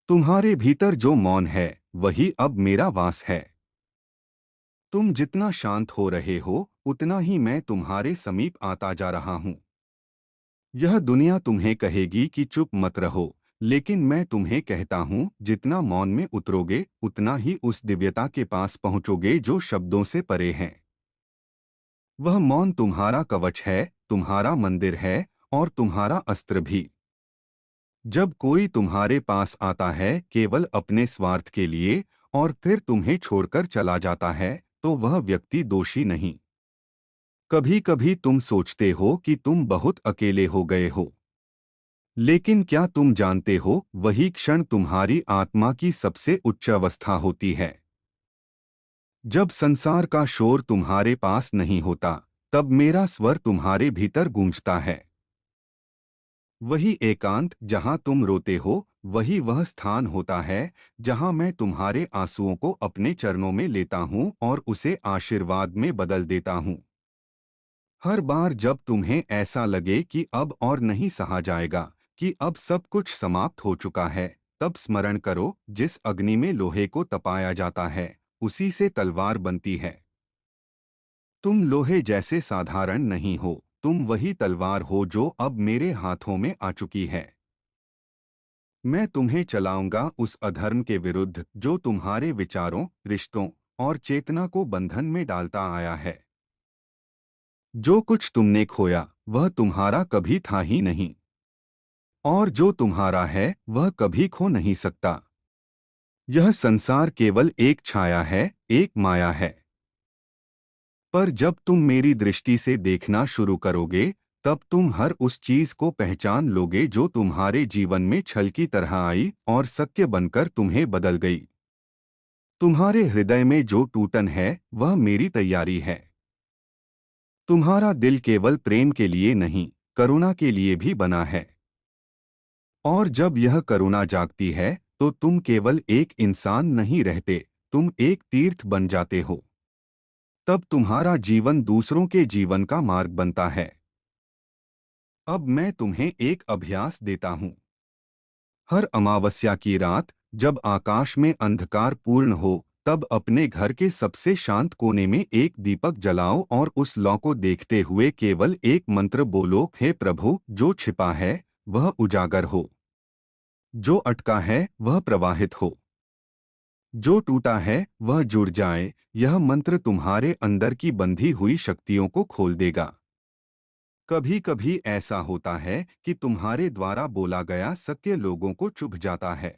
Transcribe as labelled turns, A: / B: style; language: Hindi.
A: तुम्हारे भीतर जो मौन है वही अब मेरा वास है। तुम जितना शांत हो रहे हो उतना ही मैं तुम्हारे समीप आता जा रहा हूँ। यह दुनिया तुम्हें कहेगी कि चुप मत रहो, लेकिन मैं तुम्हें कहता हूँ जितना मौन में उतरोगे उतना ही उस दिव्यता के पास पहुँचोगे जो शब्दों से परे है। वह मौन तुम्हारा कवच है, तुम्हारा मंदिर है और तुम्हारा अस्त्र भी। जब कोई तुम्हारे पास आता है केवल अपने स्वार्थ के लिए और फिर तुम्हें छोड़कर चला जाता है, तो वह व्यक्ति दोषी नहीं। कभी कभी तुम सोचते हो कि तुम बहुत अकेले हो गए हो, लेकिन क्या तुम जानते हो वही क्षण तुम्हारी आत्मा की सबसे उच्च अवस्था होती है। जब संसार का शोर तुम्हारे पास नहीं होता, तब मेरा स्वर तुम्हारे भीतर गूंजता है। वही एकांत जहां तुम रोते हो, वही वह स्थान होता है जहां मैं तुम्हारे आंसुओं को अपने चरणों में लेता हूं और उसे आशीर्वाद में बदल देता हूं। हर बार जब तुम्हें ऐसा लगे कि अब और नहीं सहा जाएगा, कि अब सब कुछ समाप्त हो चुका है, तब स्मरण करो जिस अग्नि में लोहे को तपाया जाता है उसी से तलवार बनती है। तुम लोहे जैसे साधारण नहीं हो, तुम वही तलवार हो जो अब मेरे हाथों में आ चुकी है। मैं तुम्हें चलाऊंगा उस अधर्म के विरुद्ध जो तुम्हारे विचारों, रिश्तों और चेतना को बंधन में डालता आया है। जो कुछ तुमने खोया वह तुम्हारा कभी था ही नहीं, और जो तुम्हारा है वह कभी खो नहीं सकता। यह संसार केवल एक छाया है, एक माया है। पर जब तुम मेरी दृष्टि से देखना शुरू करोगे, तब तुम हर उस चीज को पहचान लोगे जो तुम्हारे जीवन में छल की तरह आई और सत्य बनकर तुम्हें बदल गई। तुम्हारे हृदय में जो टूटन है वह मेरी तैयारी है। तुम्हारा दिल केवल प्रेम के लिए नहीं, करुणा के लिए भी बना है। और जब यह करुणा जागती है तो तुम केवल एक इंसान नहीं रहते, तुम एक तीर्थ बन जाते हो। तब तुम्हारा जीवन दूसरों के जीवन का मार्ग बनता है। अब मैं तुम्हें एक अभ्यास देता हूँ। हर अमावस्या की रात जब आकाश में अंधकार पूर्ण हो, तब अपने घर के सबसे शांत कोने में एक दीपक जलाओ और उस लौ को देखते हुए केवल एक मंत्र बोलो, हे प्रभु, जो छिपा है वह उजागर हो, जो अटका है वह प्रवाहित हो, जो टूटा है वह जुड़ जाए। यह मंत्र तुम्हारे अंदर की बंधी हुई शक्तियों को खोल देगा। कभी कभी ऐसा होता है कि तुम्हारे द्वारा बोला गया सत्य लोगों को चुभ जाता है,